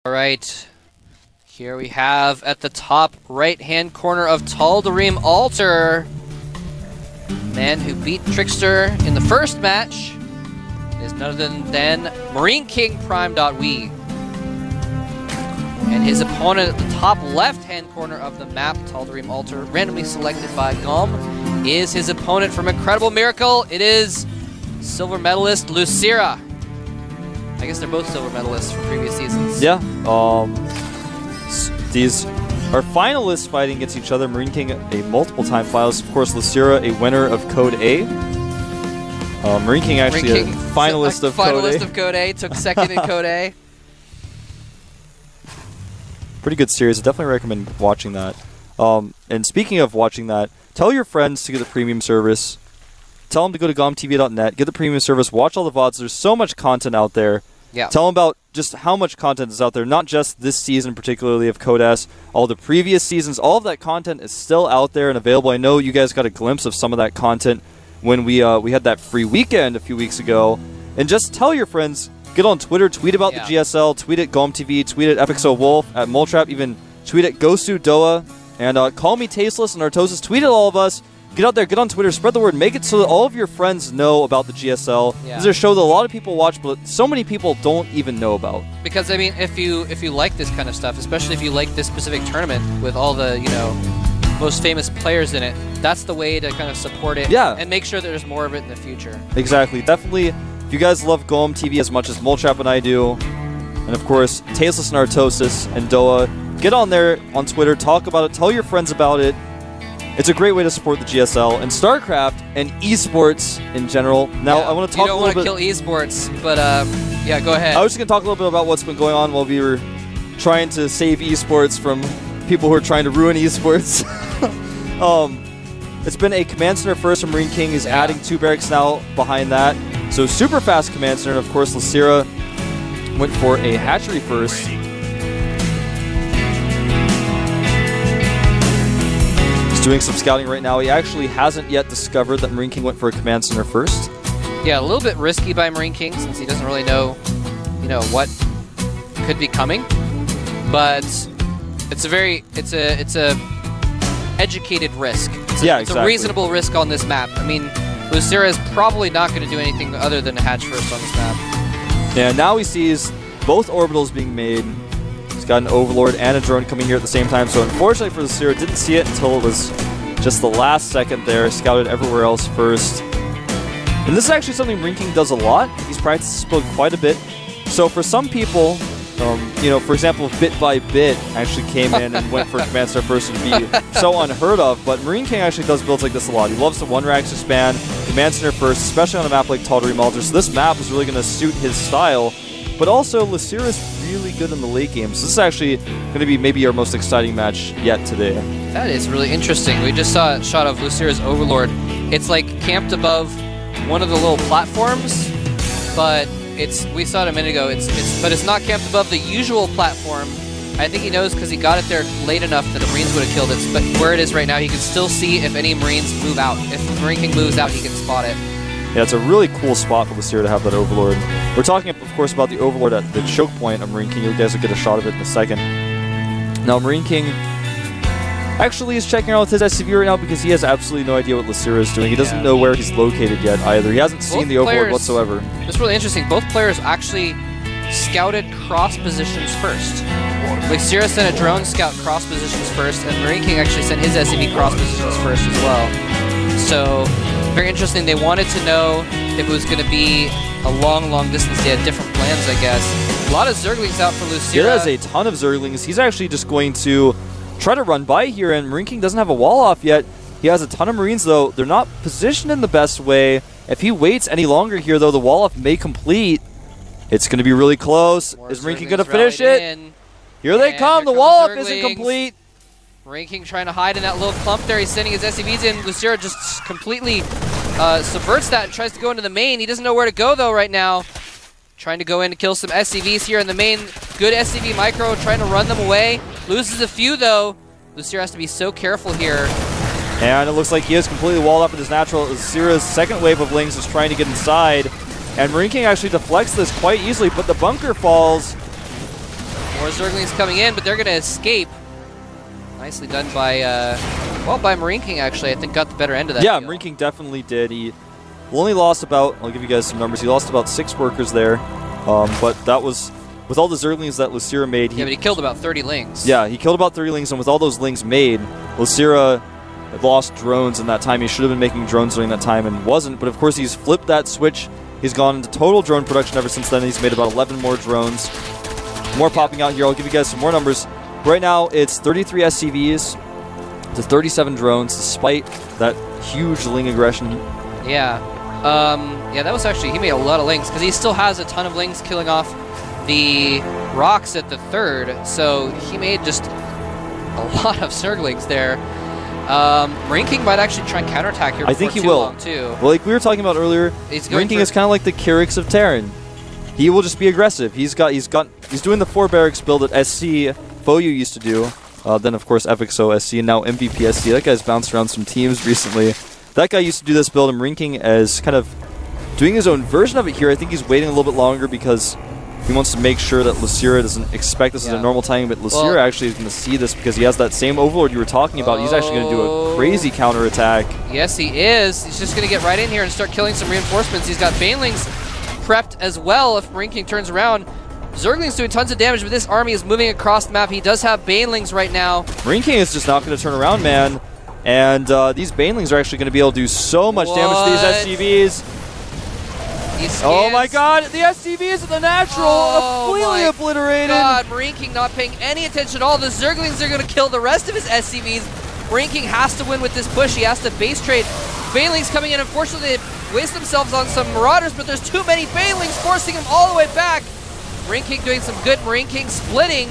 All right, here we have at the top right-hand corner of Tal'Darim Altar, man who beat Trickster in the first match is none other than MarineKing Prime.we. And his opponent at the top left-hand corner of the map, Tal'Darim Altar, randomly selected by Gom, is his opponent from Incredible Miracle. It is silver medalist LosirA. I guess they're both silver medalists from previous seasons. Yeah. These are finalists fighting against each other. MarineKing, a multiple-time finalist. Of course, LosirA, a winner of Code A. MarineKing actually a finalist of Code A. Finalist of Code A. Took second in Code A. Pretty good series. I definitely recommend watching that. And speaking of watching that, tell your friends to get the premium service. Tell them to go to gomtv.net, get the premium service, watch all the VODs. There's so much content out there. Yeah. Tell them about just how much content is out there, not just this season particularly of Code S, all the previous seasons. All of that content is still out there and available. I know you guys got a glimpse of some of that content when we had that free weekend a few weeks ago. And just tell your friends, get on Twitter, tweet about the GSL, tweet at GomTV, tweet at EpicSoWolf, at Moletrap, even tweet at GoSuDoa, and call me Tasteless and Artosis. Tweet at all of us. Get out there, get on Twitter, spread the word, make it so that all of your friends know about the GSL. Yeah. This is a show that a lot of people watch, but so many people don't even know about. Because I mean, if you like this kind of stuff, especially if you like this specific tournament with all the most famous players in it, that's the way to kind of support it. Yeah. And make sure that there's more of it in the future. Exactly. Definitely, if you guys love Golem TV as much as Moletrap and I do, and of course Tasteless and Artosis and Doa, get on there on Twitter, talk about it, tell your friends about it. It's a great way to support the GSL and StarCraft and esports in general. Now, I want to talk a little bit... You don't want to kill esports, but yeah, go ahead. I was just going to talk a little bit about what's been going on while we were trying to save esports from people who are trying to ruin esports. It's been a Command Center first from MarineKing. He's adding 2 barracks now behind that. So super fast Command Center. And of course, LosirA went for a hatchery first. Doing some scouting right now. He actually hasn't yet discovered that MarineKing went for a Command Center first. Yeah, a little bit risky by MarineKing since he doesn't really know, what could be coming. But it's a educated risk. It's a reasonable risk on this map. I mean, LosirA is probably not going to do anything other than hatch first on this map. Yeah, now he sees both orbitals being made. He's got an Overlord and a drone coming here at the same time, so unfortunately for LosirA, didn't see it until it was just the last second there. Scouted everywhere else first. And this is actually something MarineKing does a lot. He's practiced this build quite a bit. So for some people, for example, Bit by Bit actually came in and went for Command Center first would be so unheard of, but MarineKing actually does builds like this a lot. He loves to one-rack expand, Command Center first, especially on a map like Tal'Darim Altar. So this map is really going to suit his style. But also, LosirA is really good in the late game, so this is actually going to be maybe our most exciting match yet today. That is really interesting. We just saw a shot of LosirA's Overlord. It's like camped above one of the little platforms, but we saw it a minute ago. But it's not camped above the usual platform. I think he knows because he got it there late enough that the Marines would have killed it. But where it is right now, he can still see if any Marines move out. If MarineKing moves out, he can spot it. Yeah, it's a really cool spot for LosirA to have that Overlord. We're talking, of course, about the Overlord at the choke point of MarineKing. You guys will get a shot of it in a second. Now, MarineKing actually is checking out with his SCV right now because he has absolutely no idea what LosirA is doing. He doesn't know where he's located yet either. He hasn't seen the Overlord whatsoever. It's really interesting. Both players actually scouted cross positions first. LosirA sent a drone scout cross positions first, and MarineKing actually sent his SCV cross positions first as well. So, very interesting. They wanted to know if it was going to be a long, long distance. They had different plans, I guess. A lot of Zerglings out for LosirA. He has a ton of Zerglings. He's actually just going to try to run by here, and MarineKing doesn't have a wall off yet. He has a ton of Marines, though. They're not positioned in the best way. If he waits any longer here, though, the wall off may complete. It's going to be really close. Is MarineKing going to finish it? Here they come. The wall off isn't complete. MarineKing trying to hide in that little clump there. He's sending his SCVs in. LosirA just completely subverts that and tries to go into the main. He doesn't know where to go, though, right now. Trying to go in to kill some SCVs here in the main. Good SCV micro, trying to run them away. Loses a few, though. LosirA has to be so careful here. And it looks like he is completely walled up in his natural. LosirA's second wave of Lings is trying to get inside. And MarineKing actually deflects this quite easily, but the bunker falls. More Zerglings coming in, but they're going to escape. Nicely done by, well, by MarineKing, actually. I think got the better end of that. Yeah, MarineKing definitely did. He only lost about, I'll give you guys some numbers, he lost about 6 workers there. But that was, with all the Zerglings that LosirA made. Yeah, but he killed about 30 lings. Yeah, he killed about 30 lings, and with all those lings made, LosirA lost drones in that time. He should have been making drones during that time and wasn't. But of course, he's flipped that switch. He's gone into total drone production ever since then. He's made about 11 more drones. More popping out here. I'll give you guys some more numbers. Right now, it's 33 SCVs to 37 drones, despite that huge ling aggression. Yeah. Yeah, that was actually, he made a lot of lings, because he still has a ton of lings killing off the rocks at the 3rd, so he made just a lot of Zerglings there. MarineKing might actually try and counterattack here. I think he will. Too. Well, like we were talking about earlier, MarineKing is kind of like the Kyrix of Terran. He will just be aggressive. He's doing the 4 barracks build that SC Foyu used to do. Then of course FXO SC and now MVP SC. That guy's bounced around some teams recently. That guy used to do this build, and MarineKing is kind of doing his own version of it here. I think he's waiting a little bit longer because he wants to make sure that LosirA doesn't expect this as a normal timing, but LosirA actually is going to see this because he has that same Overlord you were talking about. He's actually going to do a crazy counterattack. Yes, he is. He's just going to get right in here and start killing some reinforcements. He's got Banelings prepped as well if MarineKing turns around. Zergling's doing tons of damage, but this army is moving across the map. He does have Banelings right now. MarineKing is just not going to turn around, man. And these Banelings are actually going to be able to do so much damage to these SCVs. Oh my god, the SCVs are the natural, completely obliterated. God, MarineKing not paying any attention at all. The Zerglings are going to kill the rest of his SCVs. MarineKing has to win with this push. He has to base trade. Banelings coming in. Unfortunately, they waste themselves on some Marauders, but there's too many Banelings forcing him all the way back. MarineKing doing some good. MarineKing splitting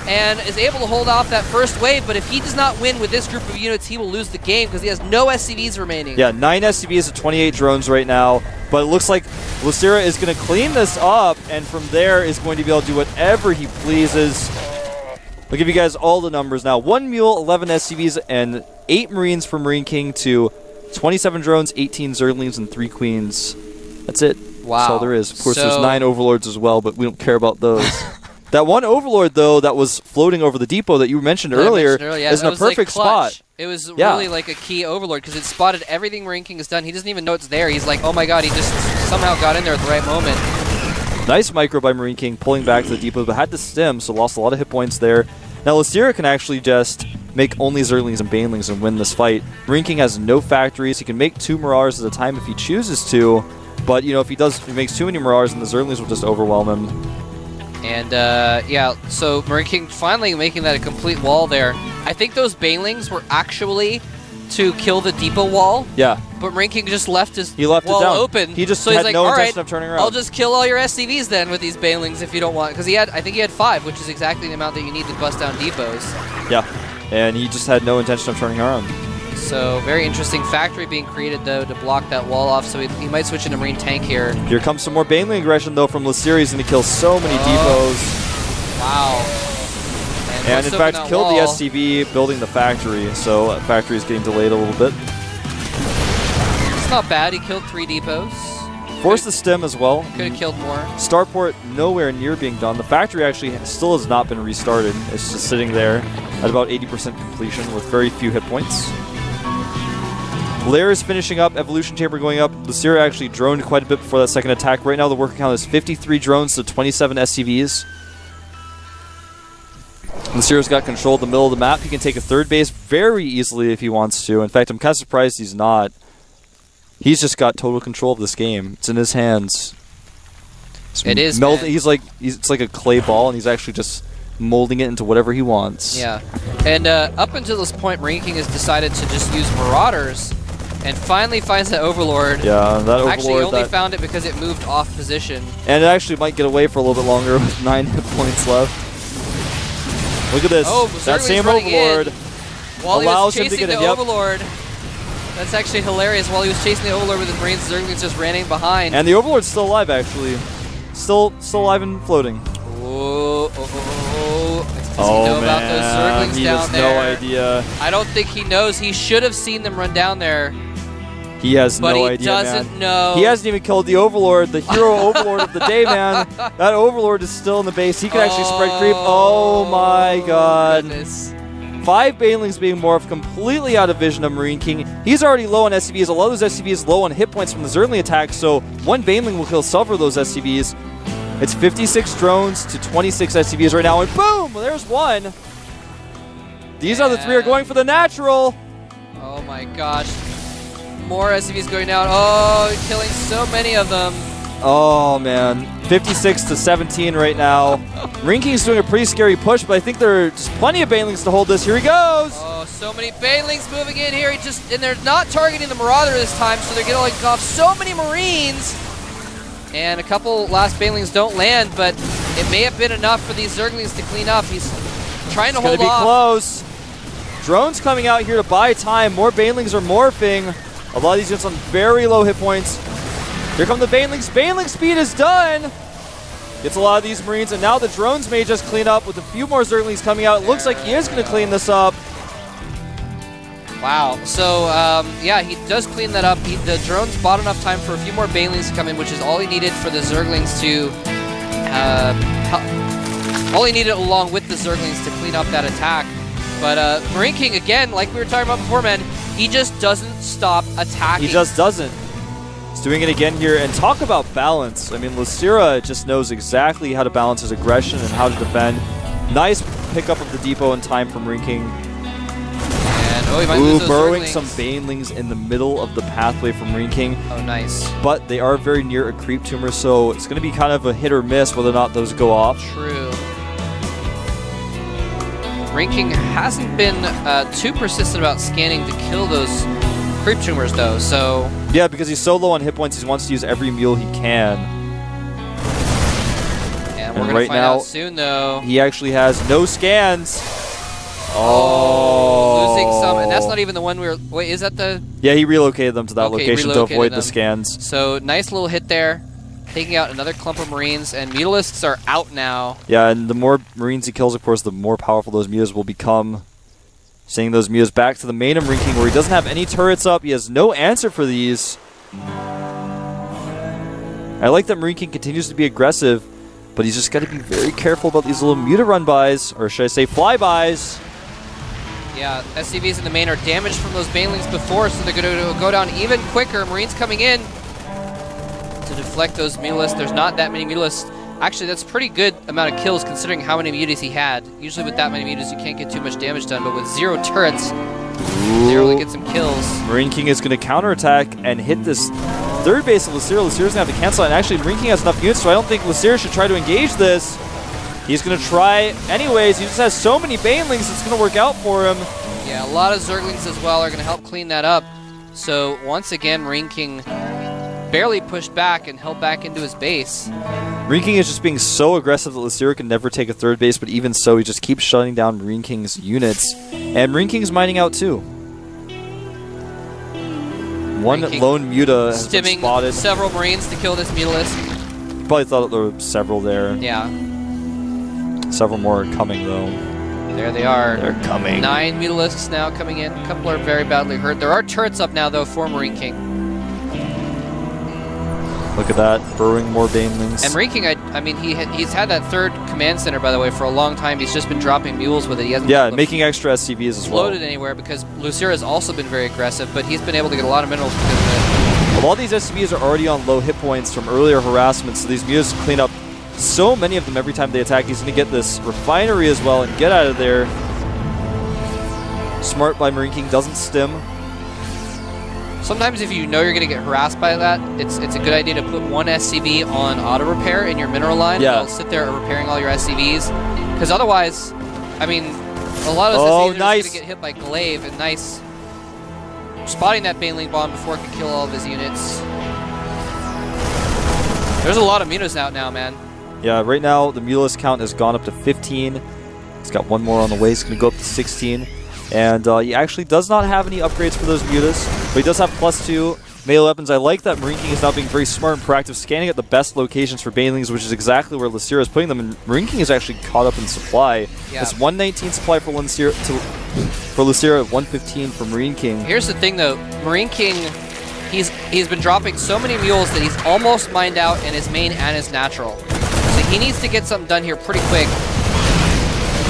and is able to hold off that first wave, but if he does not win with this group of units, he will lose the game because he has no SCVs remaining. Yeah, 9 SCVs to 28 drones right now, but it looks like LosirA is going to clean this up, and from there is going to be able to do whatever he pleases. I'll give you guys all the numbers now. 1 Mule, 11 SCVs, and 8 Marines from MarineKing to 27 drones, 18 Zerglings, and 3 Queens. That's it. Wow. That's all there is. Of course, there's 9 Overlords as well, but we don't care about those. That one Overlord, though, that was floating over the depot that you mentioned earlier is in a perfect spot. It was really like a key Overlord because it spotted everything MarineKing has done. He doesn't even know it's there. He's like, oh my god, he just somehow got in there at the right moment. Nice micro by MarineKing, pulling back to the depot, but had to stem, so lost a lot of hit points there. Now, LosirA can actually just make only Zerglings and Banelings and win this fight. MarineKing has no factories. He can make 2 Marauders at a time if he chooses to, but, you know, if he makes too many Marauders, then the Zerglings will just overwhelm him. And, yeah, so MarineKing finally making that a complete wall there. I think those Banelings were actually to kill the depot wall. Yeah. But MarineKing just left his wall open. He just so had he's like, no all intention right, of turning around. I'll just kill all your SCVs then with these Banelings if you don't want. Because I think he had 5, which is exactly the amount that you need to bust down depots. Yeah. And he just had no intention of turning around. So, very interesting factory being created, though, to block that wall off. So he might switch into Marine Tank here. Here comes some more Baneling aggression, though, from LosirA. He's going to kill so many depots. Wow. And in fact, killed the SCV building the factory. So that factory is getting delayed a little bit. It's not bad. He killed 3 depots. Forced the stem as well. Could have killed more. Starport nowhere near being done. The factory actually still has not been restarted. It's just sitting there at about 80% completion with very few hit points. Lair is finishing up, Evolution Chamber going up. LosirA actually droned quite a bit before that second attack. Right now the worker count is 53 drones to 27 SCVs. LosirA's got control of the middle of the map. He can take a 3rd base very easily if he wants to. In fact, I'm kind of surprised he's not. He's just got total control of this game. It's in his hands. It is. It's like a clay ball, and he's actually just molding it into whatever he wants. Yeah. And up until this point, MarineKing has decided to just use Marauders. And finally finds that Overlord. Yeah, that Overlord. Actually, only found it because it moved off position. And it actually might get away for a little bit longer with 9 hit points left. Look at this. Oh, that same Overlord while allows he was him to chasing get the it. Overlord. That's actually hilarious. While he was chasing the Overlord with the Marines, Zerglings just ran in behind. And the Overlord's still alive, actually. Still alive and floating. Does he know about those Zerglings he down has there? No idea. I don't think he knows. He should have seen them run down there. He has no idea, man. But he doesn't know. He hasn't even killed the Overlord, the hero Overlord of the day, man. That Overlord is still in the base. He can actually spread creep. Oh my god. Goodness. 5 Banelings being morphed completely out of vision of MarineKing. He's already low on SCVs. A lot of those SCVs low on hit points from the Zergling attack, so one Baneling will kill several of those SCVs. It's 56 drones to 26 SCVs right now, and boom! There's one. These other 3 are going for the natural. Oh my gosh. More SCVs going down. Oh, killing so many of them. Oh man. 56 to 17 right now. MarineKing is doing a pretty scary push, but I think there are just plenty of Banelings to hold this. Here he goes. Oh, so many Banelings moving in here. And they're not targeting the Marauder this time, so they're getting off so many Marines. And a couple last Banelings don't land, but it may have been enough for these Zerglings to clean up. He's trying to hold off. It's going to be close. Drones coming out here to buy time. More Banelings are morphing. A lot of these units on very low hit points. Here come the Banelings. Baneling speed is done. Gets a lot of these Marines, and now the drones may just clean up with a few more Zerglings coming out. It looks like he is going to clean this up. Wow. So, yeah, he does clean that up. The drones bought enough time for a few more Banelings to come in, which is all he needed for the Zerglings to... all he needed along with the Zerglings to clean up that attack. But MarineKing, again, like we were talking about before, man, he just doesn't stop attacking. He just doesn't. He's doing it again here. And talk about balance. I mean, LosirA just knows exactly how to balance his aggression and how to defend. Nice pickup of the depot in time from MarineKing. And, oh, he might lose those burrowing Zerglings. some Banelings in the middle of the pathway from MarineKing. Oh, nice. But they are very near a creep tumor, so it's going to be kind of a hit or miss whether or not those go off. True. MarineKing hasn't been too persistent about scanning to kill those creep tumors, though, so... Yeah, because he's so low on hit points, he wants to use every mule he can. And we're going to find out soon, though. He actually has no scans. Oh, losing some, and that's not even the one we were... Wait, is that the... Yeah, he relocated them to that location to avoid the scans. So, nice little hit there. Taking out another clump of Marines, and Mutalisks are out now. Yeah, and the more Marines he kills, of course, the more powerful those Mutas will become. Sending those Mutas back to the main of MarineKing, where he doesn't have any turrets up. He has no answer for these. I like that MarineKing continues to be aggressive, but he's just got to be very careful about these little Muta run-bys, or should I say flybys. Yeah, SCVs in the main are damaged from those Banelings before, so they're going to go down even quicker. Marines coming in to deflect those Mutalisks. There's not that many Mutalisks. Actually, that's a pretty good amount of kills considering how many mutas he had. Usually with that many mutas, you can't get too much damage done, but with 0 turrets, they really get some kills. MarineKing is going to counterattack and hit this third base of LosirA. LosirA's going to have to cancel it, and actually MarineKing has enough units, so I don't think LosirA should try to engage this. He's going to try anyways. He just has so many Banelings, it's going to work out for him. Yeah, a lot of Zerglings as well are going to help clean that up. So once again, MarineKing barely pushed back and held back into his base. MarineKing is just being so aggressive that LosirA can never take a third base, but even so, he just keeps shutting down MarineKing's units. And MarineKing's mining out too. One lone Muta has been spotted. Several Marines to kill this Mutalisk. Probably thought there were several there. Yeah. Several more are coming though. There they are. They're coming. 9 Mutalisks now coming in. A couple are very badly hurt. There are turrets up now though for MarineKing. Look at that, burrowing more Banelings. And MarineKing, I mean, he's had that third command center, by the way, for a long time. He's just been dropping mules with it. He hasn't making extra SCVs as well. Floated anywhere because LosirA has also been very aggressive, but he's been able to get a lot of minerals because of it. A lot of these SCVs are already on low hit points from earlier harassment, so these mules clean up so many of them every time they attack. He's going to get this refinery as well and get out of there. Smart by MarineKing, doesn't stim. Sometimes if you know you're going to get harassed by that, it's a good idea to put one SCV on auto repair in your mineral line. Yeah. It'll sit there repairing all your SCVs. Because otherwise, I mean, a lot of those SCVs are going to get hit by glaive, and nice spotting that Baneling bomb before it could kill all of his units. There's a lot of mutas out now, man. Yeah, right now the Mutalisk count has gone up to 15. He's got one more on the way. He's going to go up to 16. And he actually does not have any upgrades for those mutas, but he does have +2 melee weapons. I like that MarineKing is now being very smart and proactive, scanning at the best locations for Banelings, which is exactly where LosirA is putting them. And MarineKing is actually caught up in supply. Yeah. It's 119 supply for LosirA, 115 for MarineKing. Here's the thing, though. MarineKing he's been dropping so many mules that he's almost mined out in his main and his natural. So he needs to get something done here pretty quick.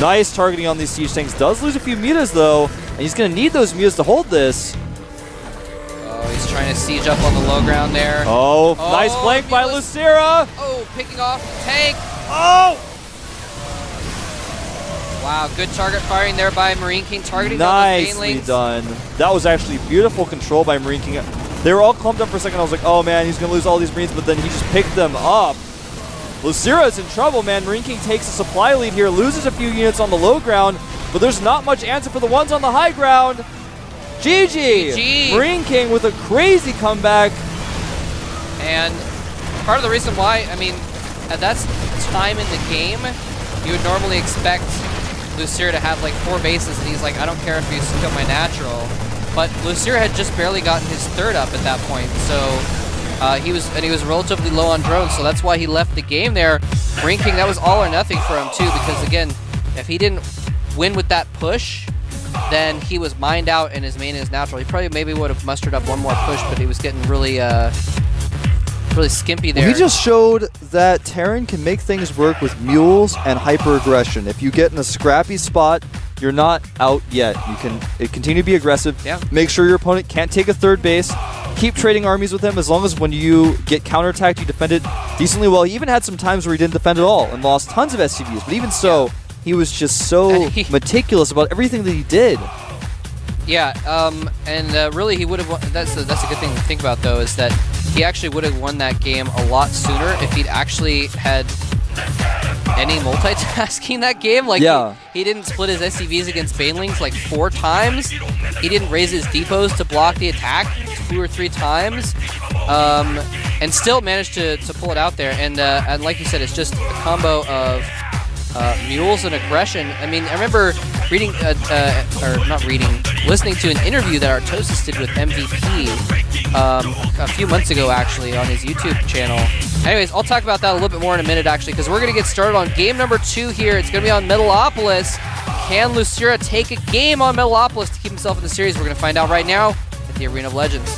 Nice targeting on these siege tanks. Does lose a few mutas though, and he's going to need those mutas to hold this. Oh, he's trying to siege up on the low ground there. Oh, nice flank by LosirA. Oh, picking off the tank. Oh! Wow, good target firing there by MarineKing, targeting nicely done. That was actually beautiful control by MarineKing. They were all clumped up for a second. I was like, oh man, he's going to lose all these Marines, but then he just picked them up. LosirA is in trouble, man. MarineKing takes a supply lead here, loses a few units on the low ground, but there's not much answer for the ones on the high ground. GG! MarineKing with a crazy comeback. And part of the reason why, I mean, at that time in the game, you would normally expect LosirA to have like 4 bases, and he's like, I don't care if you kill my natural. But LosirA had just barely gotten his 3rd up at that point, so he was relatively low on drones, so that's why he left the game there. MarineKing, that was all or nothing for him too, because again, if he didn't win with that push, then he was mined out in his main and his natural. He probably maybe would have mustered up one more push, but he was getting really really skimpy there. He just showed that Terran can make things work with mules and hyper-aggression. If you get in a scrappy spot, you're not out yet. You can continue to be aggressive. Yeah. Make sure your opponent can't take a 3rd base. Keep trading armies with him as long as when you get counterattacked, you defend it decently well. He even had some times where he didn't defend at all and lost tons of SCVs. But even so, he was just so meticulous about everything that he did. Yeah, and really he would have. That's a good thing to think about though, is that he actually would have won that game a lot sooner if he'd actually had any multitasking that game. Like he didn't split his SCVs against Banelings like 4 times. He didn't raise his depots to block the attack 2 or 3 times, and still managed to pull it out there. And like you said, it's just a combo of mules and aggression. I mean, I remember reading, listening to an interview that Artosis did with MVP a few months ago, actually, on his YouTube channel. Anyways, I'll talk about that a little bit more in a minute, actually, because we're going to get started on game number 2 here. It's going to be on Metalopolis. Can LosirA take a game on Metalopolis to keep himself in the series? We're going to find out right now at the Arena of Legends.